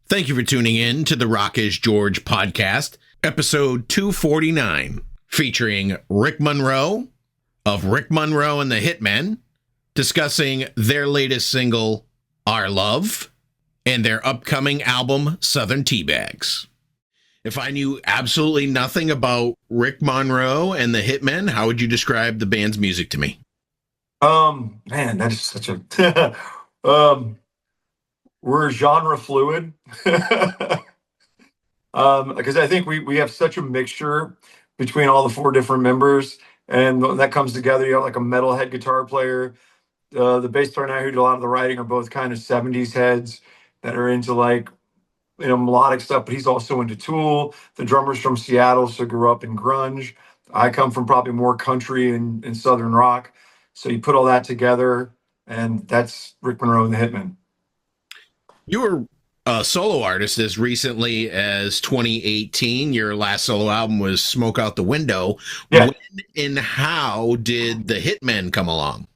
Thank you for tuning in to the Rock is George podcast, episode 249, featuring Rick Monroe of Rick Monroe and the Hitmen, discussing their latest single, Our Love, and their upcoming album, Southern Teabags. If I knew absolutely nothing about Rick Monroe and the Hitmen, how would you describe the band's music to me? Man, that is such a we're genre fluid. Because I think we have such a mixture between all the four different members, and when that comes together, you have like a metalhead guitar player. The bass player and I, who did a lot of the writing, are both kind of 70s heads that are into like, melodic stuff, but he's also into Tool. The drummer's from Seattle, so grew up in grunge. I come from probably more country and Southern rock. So you put all that together, and that's Rick Monroe and the Hitmen. You were a solo artist as recently as 2018. Your last solo album was Smoke Out the Window. Yeah. When and how did the Hitmen come along?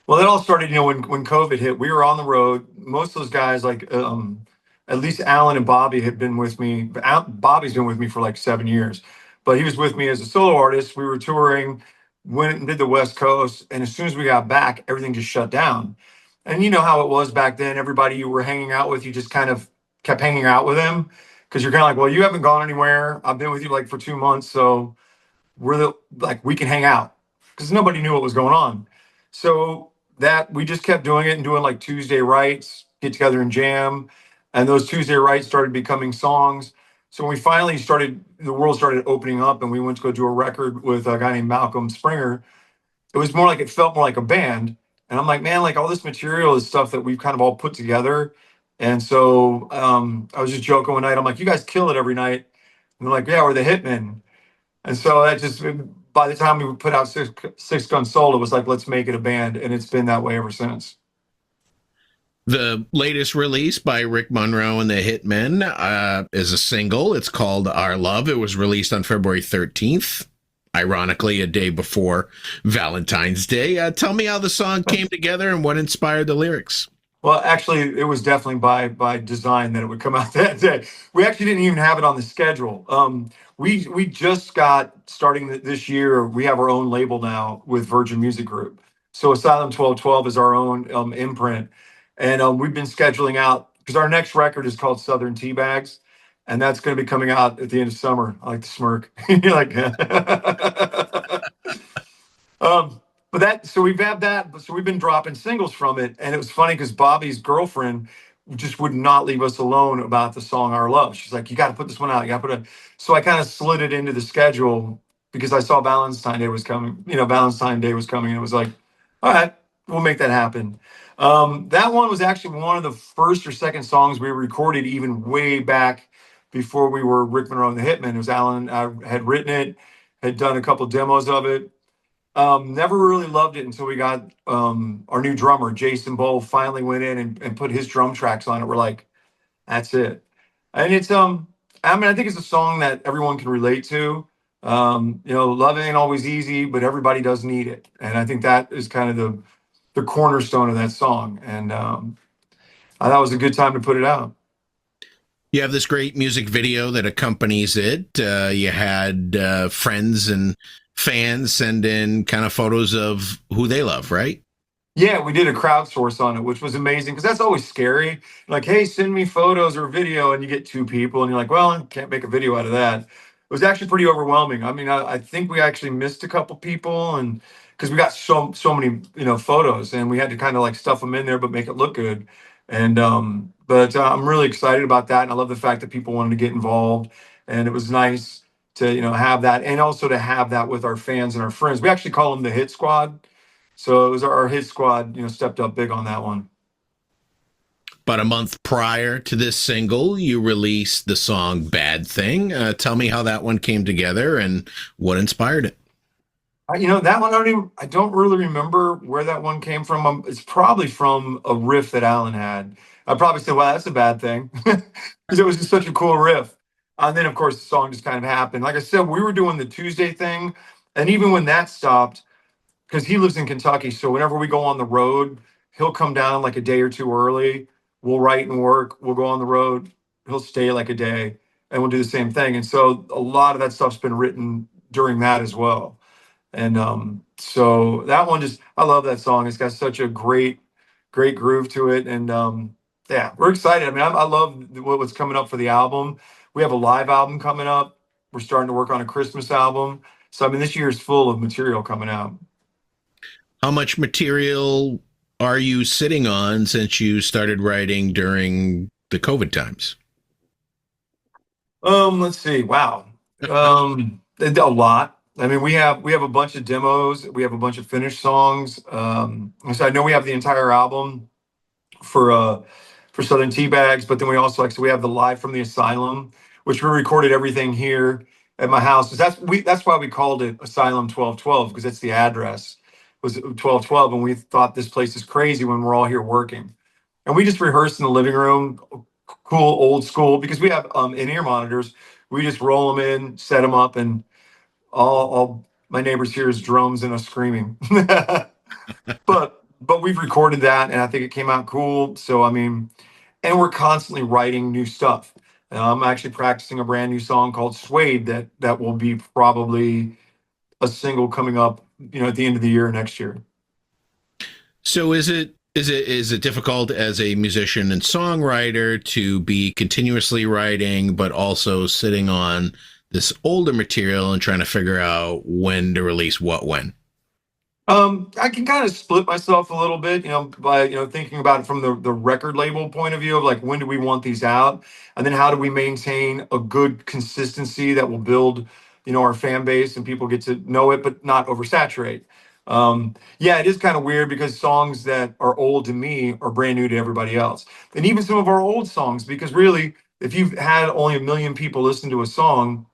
Well, it all started, when COVID hit. We were on the road. Most of those guys, like at least Alan and Bobby, had been with me. Bobby's been with me for like 7 years, but he was with me as a solo artist. We were touring, went and did the West Coast, and as soon as we got back, everything just shut down. And you know how it was back then. Everybody you were hanging out with, you just kind of kept hanging out with them because you're kind of like, well, you haven't gone anywhere. I've been with you like for 2 months, so we can hang out, because nobody knew what was going on. So that we just kept doing it and doing like Tuesday writes, get together and jam. And those Tuesday writes started becoming songs. So when we finally the world started opening up and we went to go do a record with a guy named Malcolm Springer, it felt more like a band. And I'm like, man, like all this material is stuff that we've kind of all put together. And so I was just joking one night. I'm like, you guys kill it every night. And they're like, yeah, we're the Hitmen. And so that just, by the time we put out Six Gun Soul, it was like, let's make it a band. And it's been that way ever since. The latest release by Rick Monroe and the Hitmen is a single. It's called Our Love. It was released on February 13th, ironically, a day before Valentine's Day. Tell me how the song came together and what inspired the lyrics. Well, actually, it was definitely by design that it would come out that day. We actually didn't even have it on the schedule. We just got, starting this year, we have our own label now with Virgin Music Group. So Asylum 1212 is our own imprint. And we've been scheduling out, because our next record is called Southern Teabags, and that's going to be coming out at the end of summer. I like to smirk. You're like, so we've had that. So we've been dropping singles from it. And it was funny because Bobby's girlfriend just would not leave us alone about the song Our Love. She's like, you got to put this one out. You got to put it. So I kind of slid it into the schedule because I saw Valentine's Day was coming. Valentine's Day was coming. And it was like, all right, we'll make that happen. That one was actually one of the first or second songs we recorded, even way back before we were Rick Monroe and the Hitmen. It was Alan had written it, had done a couple demos of it. Never really loved it until we got our new drummer, Jason Bowl, finally went in and put his drum tracks on it. We're like, that's it. And it's I think it's a song that everyone can relate to. Love ain't always easy, but everybody does need it. And I think that is kind of the cornerstone of that song. And I thought it was a good time to put it out. You have this great music video that accompanies it. You had friends and fans send in kind of photos of who they love, right? Yeah, we did a crowdsource on it, which was amazing, because that's always scary. Like, hey, send me photos or video, and you get 2 people, and you're like, well, I can't make a video out of that. It was actually pretty overwhelming. I mean, I think we actually missed a couple people, and because we got so many photos, and we had to kind of like stuff them in there but make it look good. And but I'm really excited about that, and I love the fact that people wanted to get involved, and it was nice to have that, and also to have that with our fans and our friends. We actually call them the Hit Squad. So it was our Hit Squad, stepped up big on that one. About a month prior to this single, you released the song Bad Thing. Tell me how that one came together and what inspired it. That one, I don't really remember where that one came from. It's probably from a riff that Alan had. I'd probably say, well, that's a bad thing, because it was just such a cool riff. And then, of course, the song just kind of happened. Like I said, we were doing the Tuesday thing. And even when that stopped, because he lives in Kentucky, so whenever we go on the road, he'll come down like a day or two early. We'll write and work. We'll go on the road. he'll stay like a day, and we'll do the same thing. And so a lot of that stuff's been written during that as well. And so that one just, I love that song. It's got such a great groove to it. And yeah, we're excited. I mean, I love what's coming up for the album. We have a live album coming up. We're starting to work on a Christmas album. So I mean, this year is full of material coming out. How much material are you sitting on since you started writing during the COVID times? Let's see. Wow. A lot. I mean, we have a bunch of demos. We have a bunch of finished songs. So I know we have the entire album for Southern Teabags, but then we also so we have the live from the Asylum, which we recorded everything here at my house. That's why we called it Asylum 1212, because that's the address was 1212, and we thought this place is crazy when we're all here working. And we just rehearsed in the living room, cool old school, because we have in-ear monitors. We just roll them in, set them up, and all my neighbors hear is drums and us screaming. But we've recorded that, and I think it came out cool. So I mean, and we're constantly writing new stuff. I'm actually practicing a brand new song called "Suede" that will be probably a single coming up, at the end of the year next year. So is it difficult as a musician and songwriter to be continuously writing, but also sitting on this older material and trying to figure out when to release what when? I can kind of split myself a little bit, by thinking about it from the record label point of view of like, when do we want these out, and then how do we maintain a good consistency that will build, our fan base and people get to know it, but not oversaturate. Yeah, it is kind of weird because songs that are old to me are brand new to everybody else, and even some of our old songs. Because really, if you've had only 1 million people listen to a song,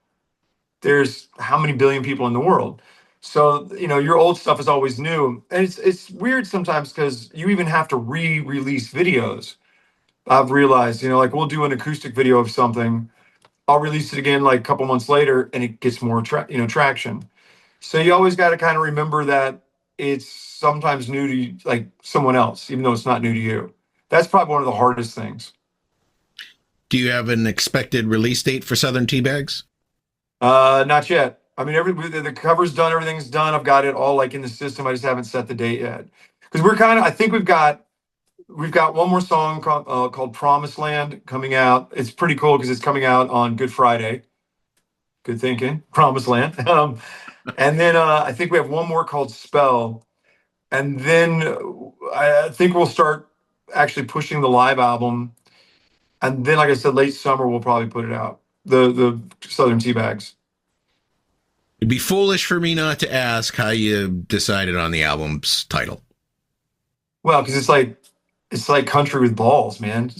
there's how many billion people in the world? So, your old stuff is always new. And it's weird sometimes because you even have to re-release videos. I've realized, like we'll do an acoustic video of something. I'll release it again like a couple months later and it gets more traction. So you always got to kind of remember that it's sometimes new to like someone else, even though it's not new to you. That's probably one of the hardest things. Do you have an expected release date for Southern Teabags? Not yet. I mean, the cover's done, everything's done. I've got it all like in the system. I just haven't set the date yet because I think we've got one more song called Promised Land coming out. It's pretty cool because it's coming out on Good Friday. Good thinking, Promised Land. And then I think we have one more called Spell, and then I think we'll start actually pushing the live album. And then, like I said, late summer we'll probably put it out. The Southern Teabags. It'd be foolish for me not to ask how you decided on the album's title. Well, because it's like country with balls, man.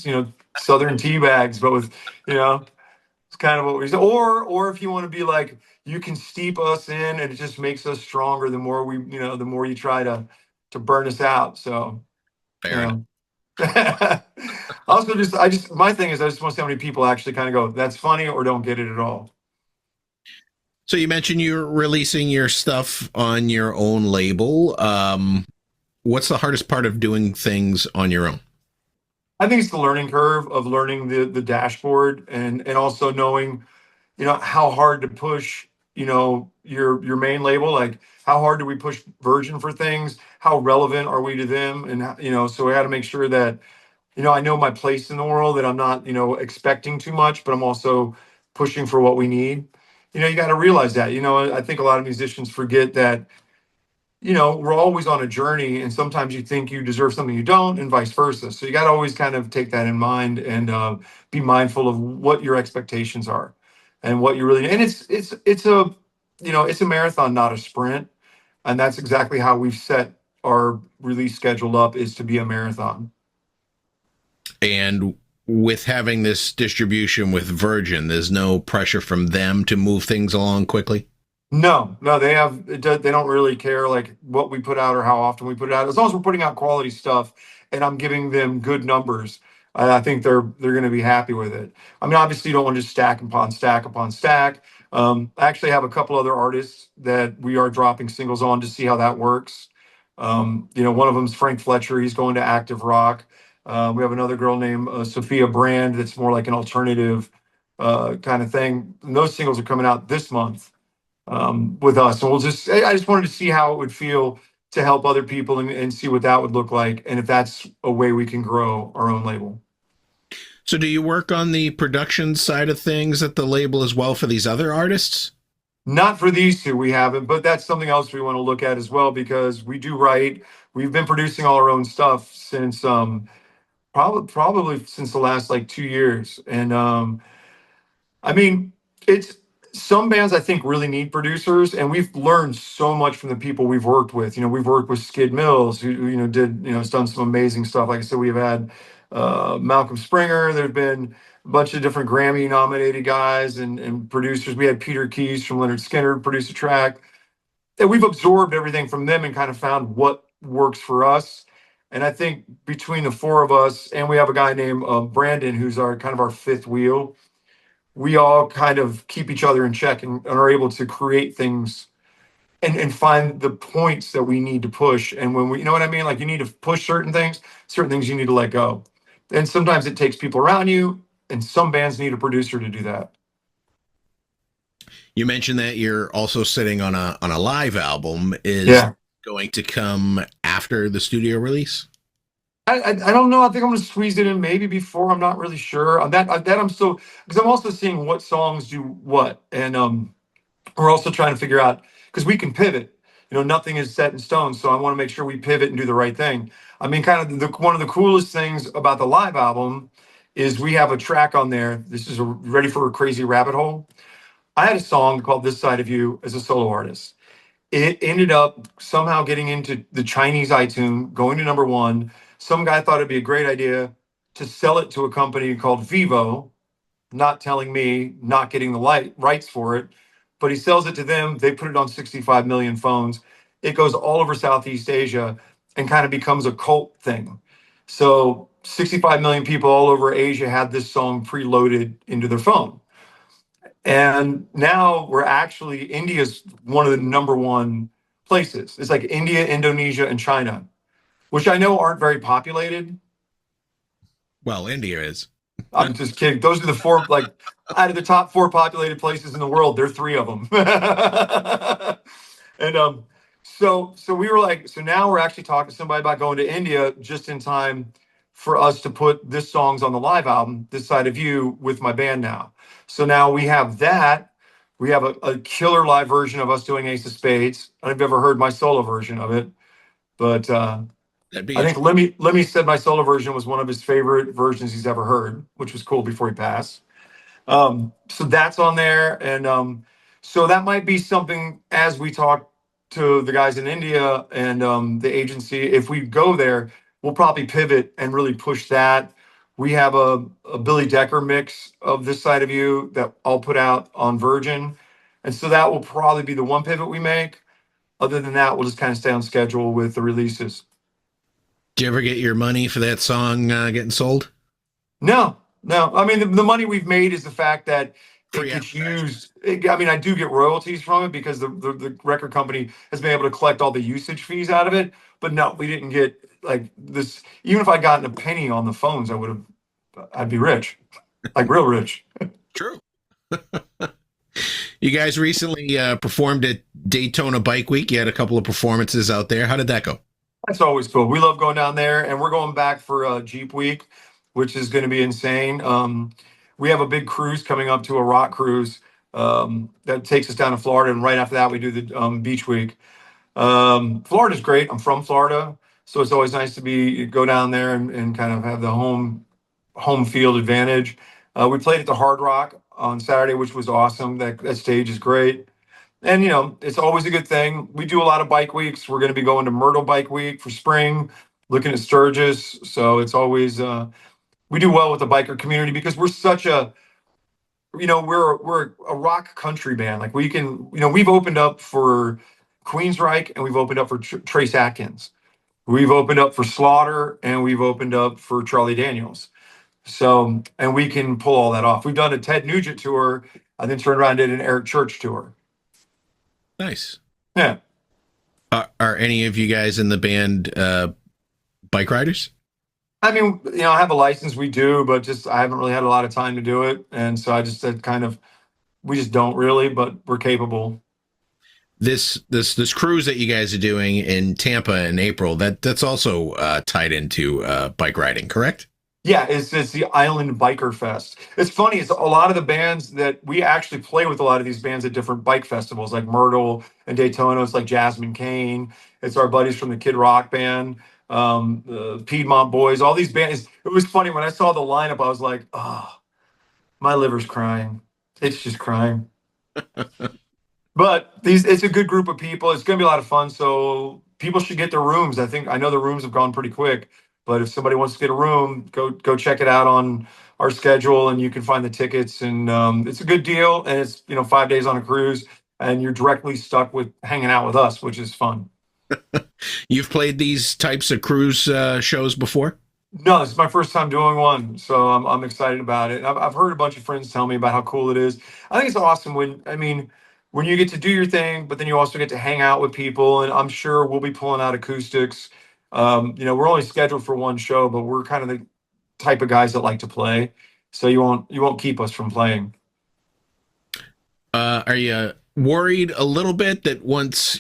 Southern Teabags, but with it's kind of what we say. Or if you want to be like, you can steep us in, and it just makes us stronger. The more the more you try to burn us out. So, Fair enough. Also, my thing is, I just want to see how many people actually kind of go, "That's funny," or don't get it at all. So you mentioned you're releasing your stuff on your own label. What's the hardest part of doing things on your own? I think it's the learning curve of learning the dashboard and also knowing, how hard to push, your main label. Like, how hard do we push Virgin for things? How relevant are we to them? And, so I got to make sure that, I know my place in the world, that I'm not, expecting too much, but I'm also pushing for what we need. You got to realize that. I think a lot of musicians forget that, we're always on a journey, and sometimes you think you deserve something you don't, and vice versa. So you got to always kind of take that in mind and be mindful of what your expectations are and what you really. And it's a marathon, not a sprint, and that's exactly how we've set our release schedule up, is to be a marathon. And with having this distribution with Virgin, there's no pressure from them to move things along quickly? No, they don't really care like what we put out or how often we put it out. As long as we're putting out quality stuff and I'm giving them good numbers, I think they're going to be happy with it. I mean, obviously you don't want to just stack upon stack upon stack. I actually have a couple other artists that we are dropping singles on to see how that works. One of them's Frank Fletcher. He's going to Active Rock. We have another girl named Sophia Brand that's more like an alternative kind of thing. And those singles are coming out this month with us. And I just wanted to see how it would feel to help other people and see what that would look like. And if that's a way we can grow our own label. So do you work on the production side of things at the label as well for these other artists? Not for these two, we haven't, but that's something else we want to look at as well because we do write. We've been producing all our own stuff since probably since the last like 2 years. And I mean, it's some bands I think really need producers, and we've learned so much from the people we've worked with. We've worked with Skid Mills, who has done some amazing stuff. Like I said, we've had Malcolm Springer. There've been a bunch of different Grammy nominated guys and producers. We had Peter Keys from Leonard Skinner produce a track. And we've absorbed everything from them and kind of found what works for us. And I think between the four of us, and we have a guy named Brandon, who's our kind of our fifth wheel, we all kind of keep each other in check and are able to create things and find the points that we need to push. And when we, you know what I mean? Like you need to push certain things you need to let go. And sometimes it takes people around you, and some bands need a producer to do that. You mentioned that you're also sitting on a live album. Is going to come after the studio release? I don't know. I think I'm going to squeeze it in maybe before. I'm not really sure on that. I'm still, because I'm also seeing what songs do what, and we're also trying to figure out because we can pivot. Nothing is set in stone, so I want to make sure we pivot and do the right thing. I mean, kind of one of the coolest things about the live album is we have a track on there. This is ready for a crazy rabbit hole. I had a song called "This Side of You" as a solo artist. It ended up somehow getting into the Chinese iTunes, going to number one. Some guy thought it'd be a great idea to sell it to a company called Vivo, not telling me, not getting the rights for it, but he sells it to them. They put it on 65 million phones. It goes all over Southeast Asia and kind of becomes a cult thing. So 65 million people all over Asia had this song preloaded into their phone. And now India's one of the number one places. It's like India, Indonesia, and China, which I know aren't very populated. Well, India is. I'm just kidding. Those are the four, like, out of the top four populated places in the world, there are three of them. And so we were like, so now we're actually talking to somebody about going to India just in time for us to put this songs on the live album, This Side of You, with my band now. So now we have that. We have a killer live version of us doing Ace of Spades. I don't know if you've ever heard my solo version of it, but I think Lemmy said my solo version was one of his favorite versions he's ever heard, which was cool before he passed. So that's on there. And so that might be something as we talk to the guys in India and the agency. If we go there, we'll probably pivot and really push that. We have a Billy Decker mix of This Side of You that I'll put out on Virgin. And so that will probably be the one pivot we make. Other than that, we'll just kind of stay on schedule with the releases. Did you ever get your money for that song getting sold? No. I mean, the money we've made is the fact that it gets used. I mean, I do get royalties from it because the record company has been able to collect all the usage fees out of it. But no, we didn't get like this. Even if I'd gotten a penny on the phones, I'd be rich, like real rich. True. You guys recently performed at Daytona Bike Week. You had a couple of performances out there. How did that go? That's always cool. We love going down there, and we're going back for Jeep Week, which is going to be insane. We have a big cruise coming up to a rock cruise that takes us down to Florida, and right after that, we do the beach week. Florida's great. I'm from Florida, so it's always nice to go down there and kind of have the home field advantage. We played at the Hard Rock on Saturday, which was awesome. That stage is great. And, it's always a good thing. We do a lot of bike weeks. We're going to be going to Myrtle Bike Week for spring, looking at Sturgis. So it's always, we do well with the biker community because we're such we're a rock country band. Like we can, we've opened up for Queensryche and we've opened up for Trace Atkins. We've opened up for Slaughter and we've opened up for Charlie Daniels. So, and we can pull all that off. We've done a Ted Nugent tour and then turned around and did an Eric Church tour. Nice. Yeah. Are any of you guys in the band bike riders? I mean, I have a license, we do, but just I haven't really had a lot of time to do it. And so I just said kind of, we just don't really, but we're capable. This cruise that you guys are doing in Tampa in April, that's also tied into bike riding, correct? Yeah, it's the Island Biker Fest. It's funny, it's a lot of the bands that we actually play with, a lot of these bands at different bike festivals like Myrtle and Daytona. It's like Jasmine Kane. It's our buddies from the Kid Rock band, the Piedmont Boys, all these bands. It was funny when I saw the lineup, I was like, oh, my liver's crying. It's just crying. But it's a good group of people. It's going to be a lot of fun. So people should get their rooms. I know the rooms have gone pretty quick, but if somebody wants to get a room, go check it out on our schedule, and you can find the tickets. And it's a good deal. And it's 5 days on a cruise, and you're directly stuck with hanging out with us, which is fun. You've played these types of cruise shows before? No, this is my first time doing one, so I'm excited about it. I've heard a bunch of friends tell me about how cool it is. I think it's awesome when you get to do your thing, but then you also get to hang out with people. And I'm sure we'll be pulling out acoustics. We're only scheduled for one show, but we're kind of the type of guys that like to play, so you won't keep us from playing. Are you worried a little bit that once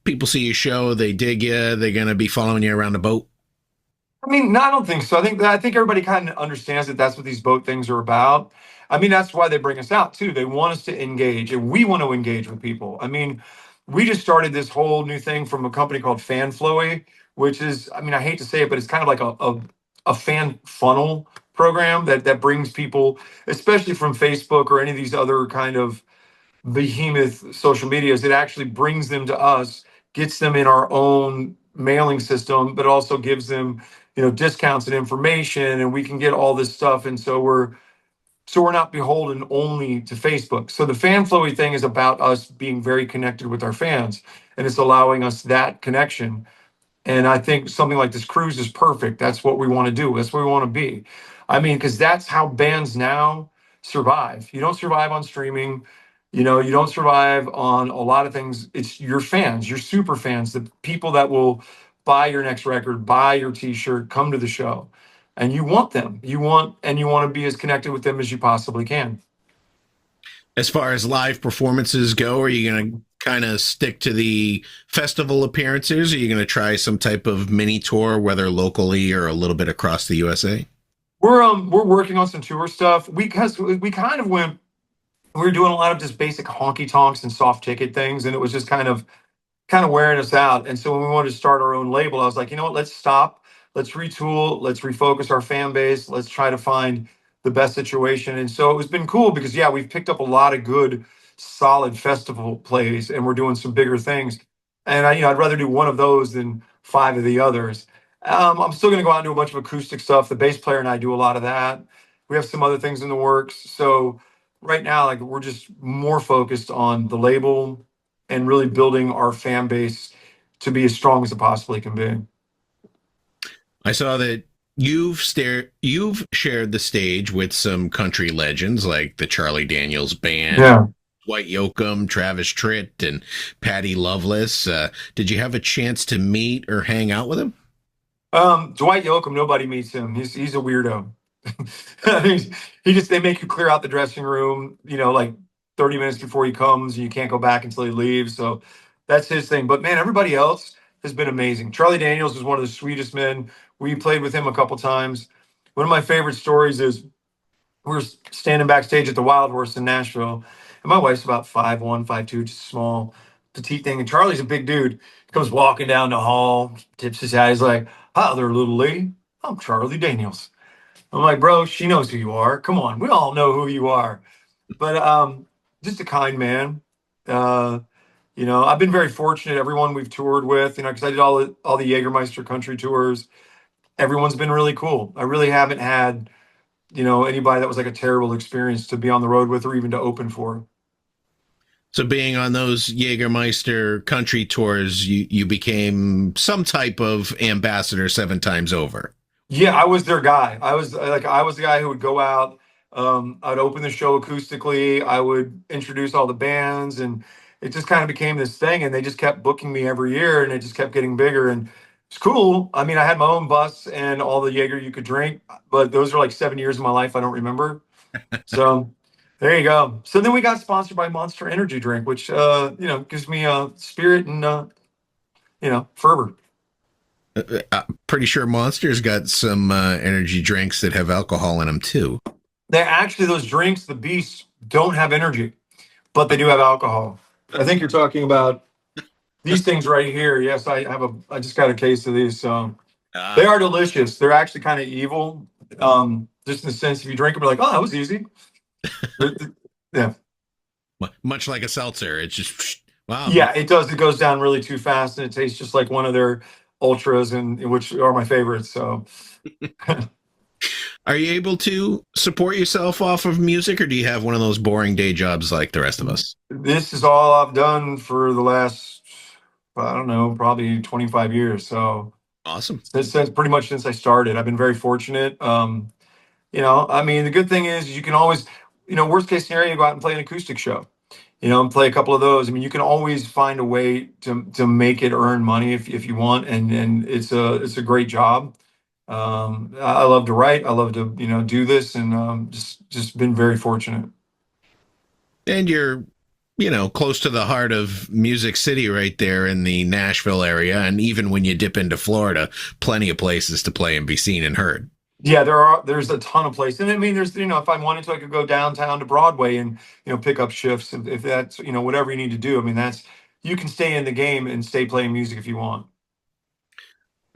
people see your show, they dig you, they're gonna be following you around the boat? I mean, no, I don't think so. I think everybody kind of understands that that's what these boat things are about. I mean, that's why they bring us out too. They want us to engage, and we want to engage with people. I mean, we just started this whole new thing from a company called FanFlowy, which is, I mean, I hate to say it, but it's kind of like a fan funnel program that brings people, especially from Facebook or any of these other kind of behemoth social medias. It actually brings them to us, gets them in our own mailing system, but also gives them, discounts and information, and we can get all this stuff. And so we're not beholden only to Facebook. So the fan flowy thing is about us being very connected with our fans, and it's allowing us that connection. And I think something like this cruise is perfect. That's what we want to do. That's where we want to be. I mean, because that's how bands now survive. You don't survive on streaming. You don't survive on a lot of things. It's your fans, your super fans, the people that will buy your next record, buy your t-shirt, come to the show. And you want them. You want to be as connected with them as you possibly can. As far as live performances go, are you going to kind of stick to the festival appearances? Are you going to try some type of mini tour, whether locally or a little bit across the USA? We're working on some tour stuff. Because we kind of went we were doing a lot of just basic honky tonks and soft ticket things, and it was just kind of wearing us out. And so when we wanted to start our own label, I was like, you know what, let's stop, let's retool, let's refocus our fan base, let's try to find the best situation. And so it's been cool because, yeah, we've picked up a lot of good, solid festival plays, and we're doing some bigger things. And I'd rather do one of those than five of the others. I'm still going to go out and do a bunch of acoustic stuff. The bass player and I do a lot of that. We have some other things in the works. So right now, like, we're just more focused on the label and really building our fan base to be as strong as it possibly can be. I saw that you've shared the stage with some country legends like the Charlie Daniels Band, Yeah. Dwight Yoakam, Travis Tritt, and Patty Loveless. Did you have a chance to meet or hang out with him? Dwight Yoakam, nobody meets him. He's a weirdo. I mean, they make you clear out the dressing room, like 30 minutes before he comes, and you can't go back until he leaves. So that's his thing. But man, everybody else has been amazing. Charlie Daniels is one of the sweetest men. We played with him a couple times. One of my favorite stories is we were standing backstage at the Wild Horse in Nashville, and my wife's about 5'1", 5'2", just a small, petite thing. And Charlie's a big dude. He comes walking down the hall, tips his hat. He's like, "Hi there, little lady. I'm Charlie Daniels." I'm like, "Bro, she knows who you are. Come on, we all know who you are." But just a kind man. Uh, I've been very fortunate. Everyone we've toured with, because I did all the Jagermeister country tours. Everyone's been really cool. I really haven't had, anybody that was like a terrible experience to be on the road with or even to open for. So being on those Jägermeister country tours, you became some type of ambassador 7 times over. Yeah, I was their guy. I was the guy who would go out. I'd open the show acoustically. I would introduce all the bands, and it just kind of became this thing. And they just kept booking me every year, and it just kept getting bigger. And It's cool. I mean, I had my own bus and all the Jaeger you could drink, but those are like 7 years of my life I don't remember. So there you go. So then we got sponsored by Monster Energy Drink, which gives me spirit and fervor. Pretty sure Monster's got some energy drinks that have alcohol in them too. They actually, those drinks, the Beasts, don't have energy, but they do have alcohol. I think you're talking about these things right here. Yes, I just got a case of these. They are delicious. They're actually kind of evil. Just in the sense, if you drink them, you're like, oh, that was easy. Yeah. Much like a seltzer. It's just, wow. Yeah, it does. It goes down really too fast, and it tastes just like one of their ultras, and which are my favorites. So, are you able to support yourself off of music, or do you have one of those boring day jobs like the rest of us? This is all I've done for the last, I don't know, probably 25 years. So awesome. Since pretty much since I started, I've been very fortunate. I mean, the good thing is you can always, worst case scenario, you go out and play an acoustic show, and play a couple of those. I mean, you can always find a way to make it earn money if you want, and it's a great job. I love to write. I love to do this, and just been very fortunate. And you're close to the heart of Music City right there in the Nashville area, and even when you dip into Florida, plenty of places to play and be seen and heard. Yeah, there's a ton of places. And I mean, there's, if I wanted to, I could go downtown to Broadway and, pick up shifts if that's, whatever you need to do. I mean, you can stay in the game and stay playing music if you want.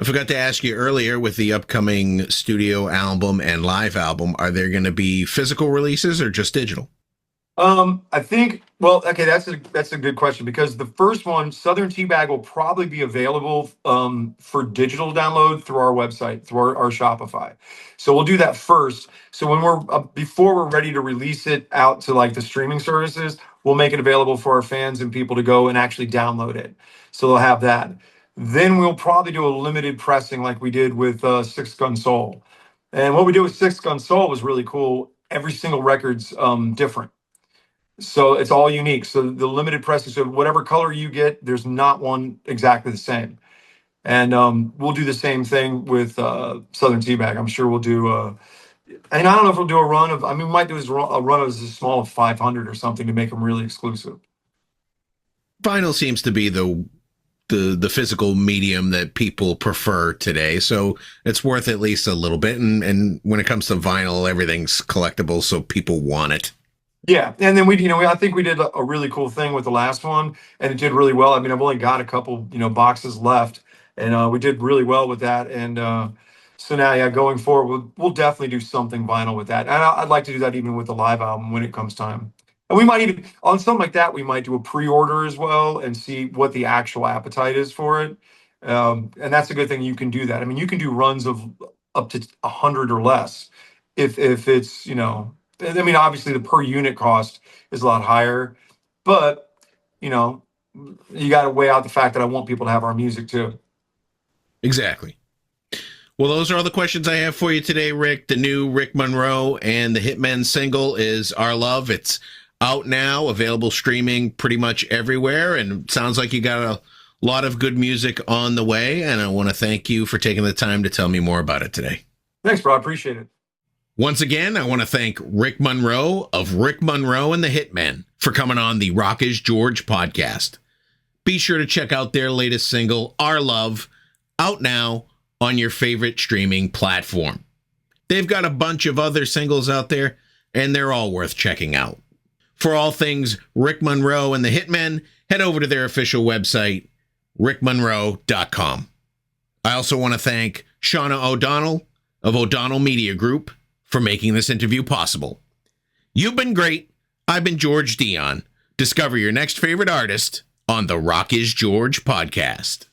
I forgot to ask you earlier, with the upcoming studio album and live album, are there going to be physical releases or just digital? I think, well, okay, that's a good question, because the first one, Southern Teabag, will probably be available for digital download through our website, through our Shopify. So we'll do that first. So when before we're ready to release it out to like the streaming services, we'll make it available for our fans and people to go and actually download it. So they'll have that. Then we'll probably do a limited pressing like we did with Six Gun Soul. And what we did with Six Gun Soul was really cool. Every single record's different. So it's all unique. So the limited pressing, so whatever color you get, there's not one exactly the same. And we'll do the same thing with Southern Teabag. I'm sure we'll do, and I don't know if we'll do a run of, we might do a run of as small as 500 or something to make them really exclusive. Vinyl seems to be the physical medium that people prefer today, so it's worth at least a little bit. And when it comes to vinyl, everything's collectible, so people want it. Yeah, and then I think we did a really cool thing with the last one, and it did really well. I mean, I've only got a couple, boxes left, and we did really well with that. And so now, yeah, going forward, we'll definitely do something vinyl with that. And I'd like to do that even with the live album when it comes time. And we might even, on something like that, we might do a pre-order as well and see what the actual appetite is for it. And that's a good thing. You can do that. I mean, you can do runs of up to 100 or less if it's, I mean, obviously the per unit cost is a lot higher, but you got to weigh out the fact that I want people to have our music too. Exactly. Well, those are all the questions I have for you today, Rick. The new Rick Monroe and the Hitmen single is Our Love. It's out now, available streaming pretty much everywhere, and sounds like you got a lot of good music on the way, and I want to thank you for taking the time to tell me more about it today. Thanks, bro. I appreciate it. Once again, I want to thank Rick Monroe of Rick Monroe and the Hitmen for coming on the Rock is George podcast. Be sure to check out their latest single, Our Love, out now on your favorite streaming platform. They've got a bunch of other singles out there, and they're all worth checking out. For all things Rick Monroe and the Hitmen, head over to their official website, rickmonroe.com. I also want to thank Shauna O'Donnell of O'Donnell Media Group for making this interview possible. You've been great. I've been George Dionne. Discover your next favorite artist on the Rock is George podcast.